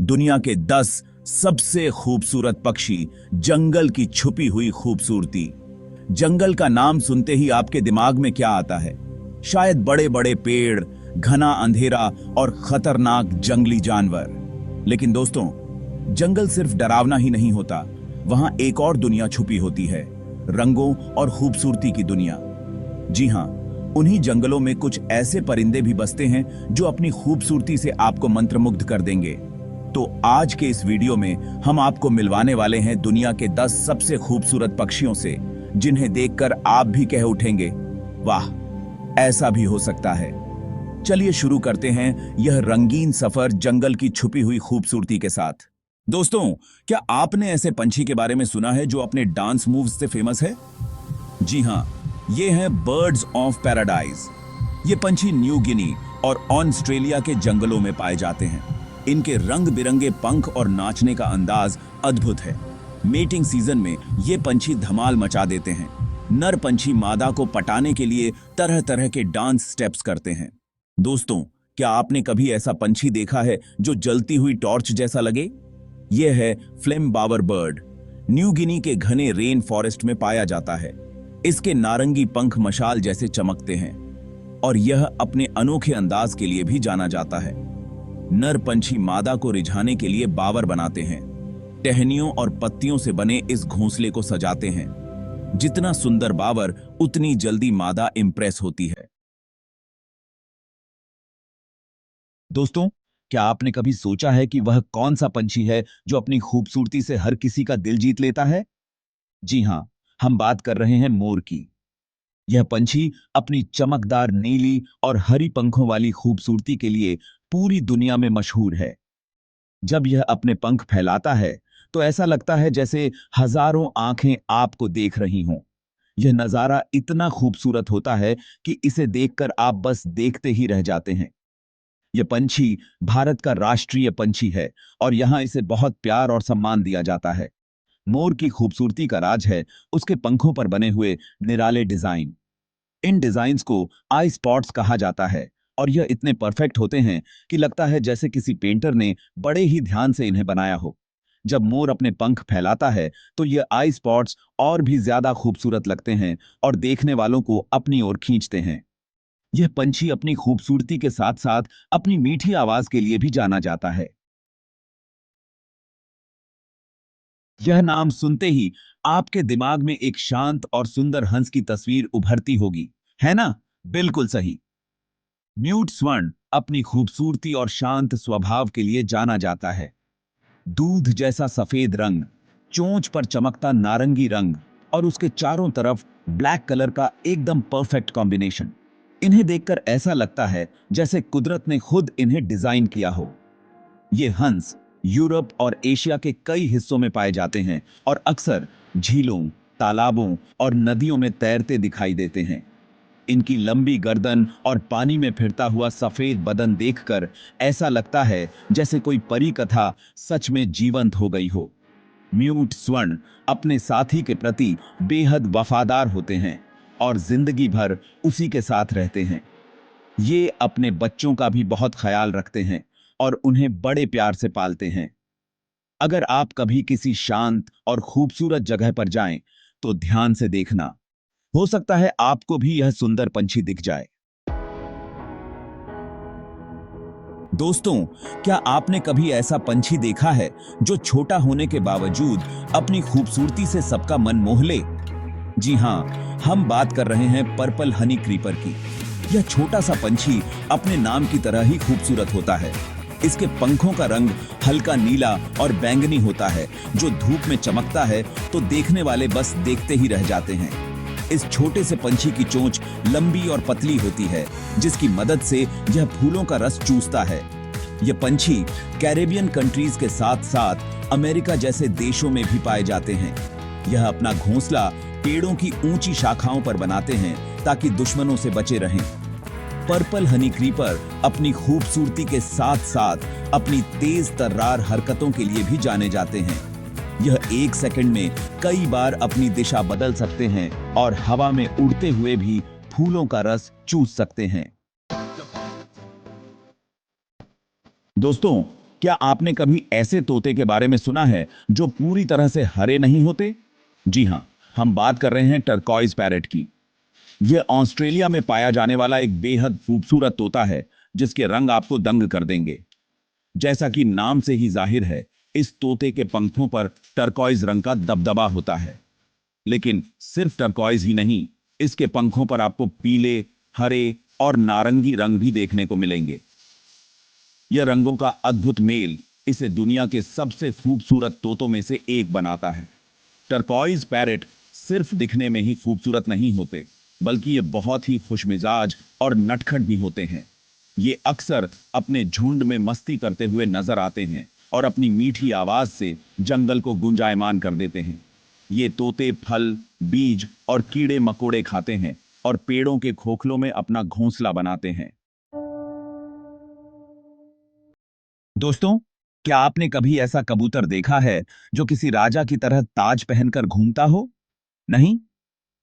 दुनिया के 10 सबसे खूबसूरत पक्षी, जंगल की छुपी हुई खूबसूरती। जंगल का नाम सुनते ही आपके दिमाग में क्या आता है? शायद बड़े बड़े पेड़, घना अंधेरा और खतरनाक जंगली जानवर। लेकिन दोस्तों, जंगल सिर्फ डरावना ही नहीं होता, वहां एक और दुनिया छुपी होती है, रंगों और खूबसूरती की दुनिया। जी हां, उन्हीं जंगलों में कुछ ऐसे परिंदे भी बसते हैं जो अपनी खूबसूरती से आपको मंत्रमुग्ध कर देंगे। तो आज के इस वीडियो में हम आपको मिलवाने वाले हैं दुनिया के 10 सबसे खूबसूरत पक्षियों से, जिन्हें देखकर आप भी कह उठेंगे, वाह, ऐसा भी हो सकता है। चलिए शुरू करते हैं यह रंगीन सफर जंगल की छुपी हुई खूबसूरती के साथ। दोस्तों, क्या आपने ऐसे पंछी के बारे में सुना है जो अपने डांस मूव्स से फेमस है? जी हां, ये हैं बर्ड्स ऑफ पैराडाइज। ये पंछी न्यू गिनी और ऑस्ट्रेलिया के जंगलों में पाए जाते हैं। इनके रंग बिरंगे पंख और नाचने का अंदाज अद्भुत है। मेटिंग सीजन में ये पंछी धमाल मचा देते हैं। नर पंछी मादा को पटाने के लिए तरह तरह के डांस स्टेप्स करते हैं। दोस्तों, क्या आपने कभी ऐसा पंछी देखा है जो जलती हुई टॉर्च जैसा लगे? यह है फ्लेम बावर बर्ड। न्यू गिनी के घने रेन फॉरेस्ट में पाया जाता है। इसके नारंगी पंख मशाल जैसे चमकते हैं और यह अपने अनोखे अंदाज के लिए भी जाना जाता है। नर पंछी मादा को रिझाने के लिए बावर बनाते हैं। टहनियों और पत्तियों से बने इस घोंसले को सजाते हैं। जितना सुंदर बावर, उतनी जल्दी मादा इंप्रेस होती है। दोस्तों, क्या आपने कभी सोचा है कि वह कौन सा पंछी है जो अपनी खूबसूरती से हर किसी का दिल जीत लेता है? जी हां, हम बात कर रहे हैं मोर की। यह पंछी अपनी चमकदार नीली और हरी पंखों वाली खूबसूरती के लिए पूरी दुनिया में मशहूर है। जब यह अपने पंख फैलाता है तो ऐसा लगता है जैसे हजारों आंखें आपको देख रही हों। यह नजारा इतना खूबसूरत होता है कि इसे देखकर आप बस देखते ही रह जाते हैं। यह पंछी भारत का राष्ट्रीय पंछी है और यहाँ इसे बहुत प्यार और सम्मान दिया जाता है। मोर की खूबसूरती का राज है उसके पंखों पर बने हुए निराले डिजाइन। इन डिजाइन्स को आई स्पॉट्स कहा जाता है और यह इतने परफेक्ट होते हैं कि लगता है जैसे किसी पेंटर ने बड़े ही ध्यान से इन्हें बनाया हो। जब मोर अपने पंख फैलाता है तो यह आई स्पॉट्स और भी ज्यादा खूबसूरत लगते हैं और देखने वालों को अपनी ओर खींचते हैं। यह पंछी अपनी खूबसूरती के साथ साथ अपनी मीठी आवाज के लिए भी जाना जाता है। यह नाम सुनते ही आपके दिमाग में एक शांत और सुंदर हंस की तस्वीर उभरती होगी, है ना? बिल्कुल सही। म्यूट स्वर्ण अपनी खूबसूरती और शांत स्वभाव के लिए जाना जाता है। दूध जैसा सफेद रंग, चोंच पर चमकता नारंगी रंग और उसके चारों तरफ ब्लैक कलर का एकदम परफेक्ट कॉम्बिनेशन। इन्हें देखकर ऐसा लगता है जैसे कुदरत ने खुद इन्हें डिजाइन किया हो। ये हंस यूरोप और एशिया के कई हिस्सों में पाए जाते हैं और अक्सर झीलों, तालाबों और नदियों में तैरते दिखाई देते हैं। इनकी लंबी गर्दन और पानी में फिरता हुआ सफेद बदन देखकर ऐसा लगता है जैसे कोई परी कथा सच में जीवंत हो गई हो। म्यूट स्वर्ण अपने साथी के प्रति बेहद वफादार होते हैं और जिंदगी भर उसी के साथ रहते हैं। ये अपने बच्चों का भी बहुत ख्याल रखते हैं और उन्हें बड़े प्यार से पालते हैं। अगर आप कभी किसी शांत और खूबसूरत जगह पर जाएं, तो ध्यान से देखना, हो सकता है आपको भी यह सुंदर पंछी दिख जाए। दोस्तों, क्या आपने कभी ऐसा पंछी देखा है जो छोटा होने के बावजूद अपनी खूबसूरती से सबका मन मोह ले? जी हां, हम बात कर रहे हैं पर्पल हनी क्रीपर की। यह छोटा सा पंछी अपने नाम की तरह ही खूबसूरत होता है। इसके पंखों का रंग हल्का नीला और बैंगनी होता है, जो धूप में चमकता है तो देखने वाले बस देखते ही रह जाते हैं। इस छोटे से पंछी की चोंच लंबी और पतली होती है, जिसकी मदद से यह फूलों का रस चूसता है। यह पंछी कैरेबियन कंट्रीज के साथ साथ अमेरिका जैसे देशों में भी पाए जाते हैं। यह अपना घोंसला पेड़ों की ऊंची शाखाओं पर बनाते हैं ताकि दुश्मनों से बचे रहें। पर्पल हनी क्रीपर अपनी खूबसूरती के साथ साथ अपनी तेज तर्रार हरकतों के लिए भी जाने जाते हैं। यह एक सेकंड में कई बार अपनी दिशा बदल सकते हैं और हवा में उड़ते हुए भी फूलों का रस चूस सकते हैं। दोस्तों, क्या आपने कभी ऐसे तोते के बारे में सुना है जो पूरी तरह से हरे नहीं होते? जी हां, हम बात कर रहे हैं टर्कॉइज पैरेट की। यह ऑस्ट्रेलिया में पाया जाने वाला एक बेहद खूबसूरत तोता है जिसके रंग आपको दंग कर देंगे। जैसा कि नाम से ही जाहिर है, इस तोते के पंखों पर टर्कॉइज रंग का दबदबा होता है। लेकिन सिर्फ टर्कॉइज ही नहीं, इसके पंखों पर आपको पीले, हरे और नारंगी रंग भी देखने को मिलेंगे। यह रंगों का अद्भुत मेल इसे दुनिया के सबसे खूबसूरत तोतों में से एक बनाता है। टर्कॉइज पैरेट सिर्फ दिखने में ही खूबसूरत नहीं होते, बल्कि ये बहुत ही खुशमिजाज और नटखट भी होते हैं। ये अक्सर अपने झुंड में मस्ती करते हुए नजर आते हैं और अपनी मीठी आवाज से जंगल को गुंजायमान कर देते हैं। ये तोते फल, बीज और कीड़े मकोड़े खाते हैं और पेड़ों के खोखलों में अपना घोंसला बनाते हैं। दोस्तों, क्या आपने कभी ऐसा कबूतर देखा है जो किसी राजा की तरह ताज पहनकर घूमता हो? नहीं?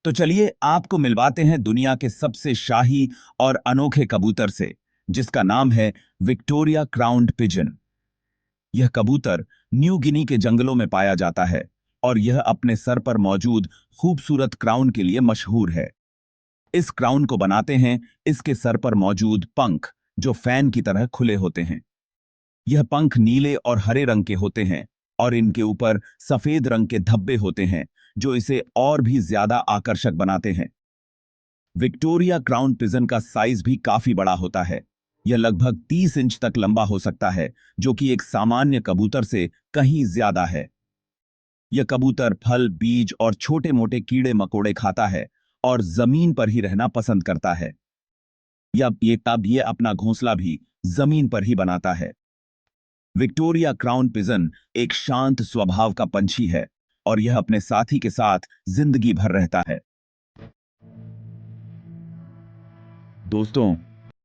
तो चलिए आपको मिलवाते हैं दुनिया के सबसे शाही और अनोखे कबूतर से, जिसका नाम है विक्टोरिया क्राउन्ड पिजन। यह कबूतर न्यू गिनी के जंगलों में पाया जाता है और यह अपने सर पर मौजूद खूबसूरत क्राउन के लिए मशहूर है। इस क्राउन को बनाते हैं इसके सर पर मौजूद पंख, जो फैन की तरह खुले होते हैं। यह पंख नीले और हरे रंग के होते हैं और इनके ऊपर सफेद रंग के धब्बे होते हैं, जो इसे और भी ज्यादा आकर्षक बनाते हैं। विक्टोरिया क्राउन पिजन का साइज भी काफी बड़ा होता है। यह लगभग 30 इंच तक लंबा हो सकता है, जो कि एक सामान्य कबूतर से कहीं ज्यादा है। यह कबूतर फल, बीज और छोटे मोटे कीड़े मकोड़े खाता है और जमीन पर ही रहना पसंद करता है। ये अपना घोंसला भी जमीन पर ही बनाता है। विक्टोरिया क्राउन पिजन एक शांत स्वभाव का पंछी है और यह अपने साथी के साथ जिंदगी भर रहता है। दोस्तों,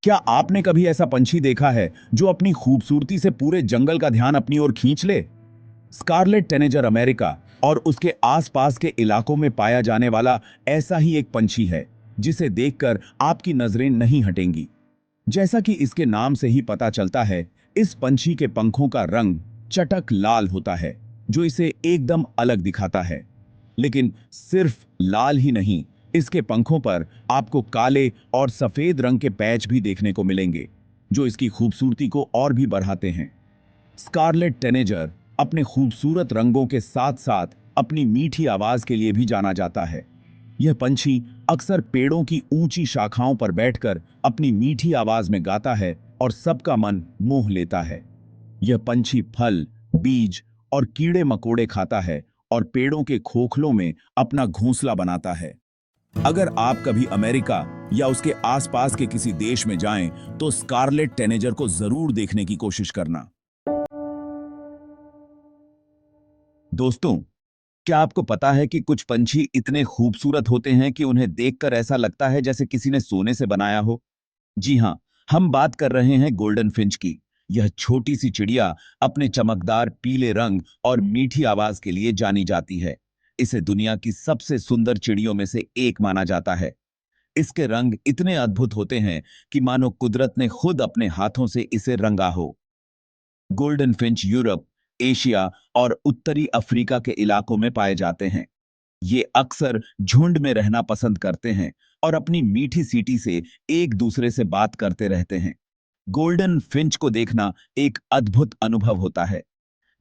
क्या आपने कभी ऐसा पंछी देखा है जो अपनी खूबसूरती से पूरे जंगल का ध्यान अपनी ओर खींच ले? स्कारलेट टेनेजर अमेरिका और उसके आसपास के इलाकों में पाया जाने वाला ऐसा ही एक पंछी है जिसे देखकर आपकी नजरें नहीं हटेंगी। जैसा कि इसके नाम से ही पता चलता है, इस पंछी के पंखों का रंग चटक लाल होता है, जो इसे एकदम अलग दिखाता है। लेकिन सिर्फ लाल ही नहीं, इसके पंखों पर आपको काले और सफेद रंग के पैच भी देखने को मिलेंगे, जो इसकी खूबसूरती को और भी बढ़ाते हैं। स्कारलेट टेनेजर अपने खूबसूरत रंगों के साथ साथ अपनी मीठी आवाज के लिए भी जाना जाता है। यह पंछी अक्सर पेड़ों की ऊंची शाखाओं पर बैठकर अपनी मीठी आवाज में गाता है और सबका मन मोह लेता है। यह पंछी फल, बीज और कीड़े मकोड़े खाता है और पेड़ों के खोखलों में अपना घोंसला बनाता है। अगर आप कभी अमेरिका या उसके आसपास के किसी देश में जाएं, तो स्कारलेट टेनेजर को जरूर देखने की कोशिश करना। दोस्तों, क्या आपको पता है कि कुछ पंछी इतने खूबसूरत होते हैं कि उन्हें देखकर ऐसा लगता है जैसे किसी ने सोने से बनाया हो? जी हां, हम बात कर रहे हैं गोल्डन फिंच की। यह छोटी सी चिड़िया अपने चमकदार पीले रंग और मीठी आवाज के लिए जानी जाती है। इसे दुनिया की सबसे सुंदर चिड़ियों में से एक माना जाता है। इसके रंग इतने अद्भुत होते हैं कि मानो कुदरत ने खुद अपने हाथों से इसे रंगा हो। गोल्डन फिंच यूरोप, एशिया और उत्तरी अफ्रीका के इलाकों में पाए जाते हैं। ये अक्सर झुंड में रहना पसंद करते हैं और अपनी मीठी सीटी से एक दूसरे से बात करते रहते हैं। गोल्डन फिंच को देखना एक अद्भुत अनुभव होता है।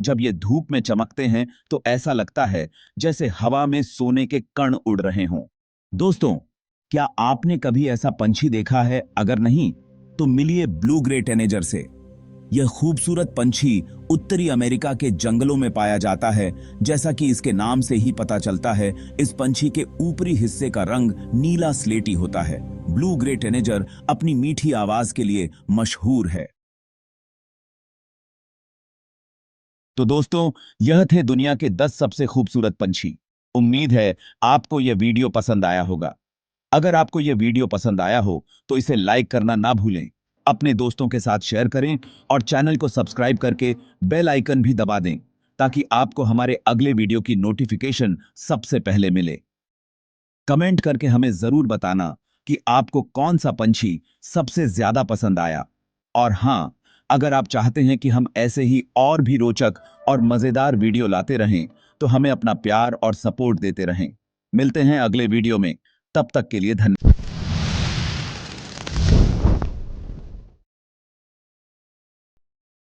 जब ये धूप में चमकते हैं तो ऐसा लगता है जैसे हवा में सोने के कण उड़ रहे हों। दोस्तों, क्या आपने कभी ऐसा पंछी देखा है? अगर नहीं, तो मिलिए ब्लू ग्रे टेनेजर से। यह खूबसूरत पंछी उत्तरी अमेरिका के जंगलों में पाया जाता है। जैसा कि इसके नाम से ही पता चलता है, इस पंछी के ऊपरी हिस्से का रंग नीला स्लेटी होता है। ब्लू ग्रे टेनेजर अपनी मीठी आवाज के लिए मशहूर है। तो दोस्तों, यह थे दुनिया के 10 सबसे खूबसूरत पंछी। उम्मीद है आपको यह वीडियो पसंद आया होगा। अगर आपको यह वीडियो पसंद आया हो तो इसे लाइक करना ना भूलें, अपने दोस्तों के साथ शेयर करें और चैनल को सब्सक्राइब करके बेल आइकन भी दबा दें, ताकि आपको हमारे अगले वीडियो की नोटिफिकेशन सबसे पहले मिले। कमेंट करके हमें जरूर बताना कि आपको कौन सा पंछी सबसे ज्यादा पसंद आया। और हाँ, अगर आप चाहते हैं कि हम ऐसे ही और भी रोचक और मजेदार वीडियो लाते रहें तो हमें अपना प्यार और सपोर्ट देते रहें। मिलते हैं अगले वीडियो में, तब तक के लिए धन्यवाद।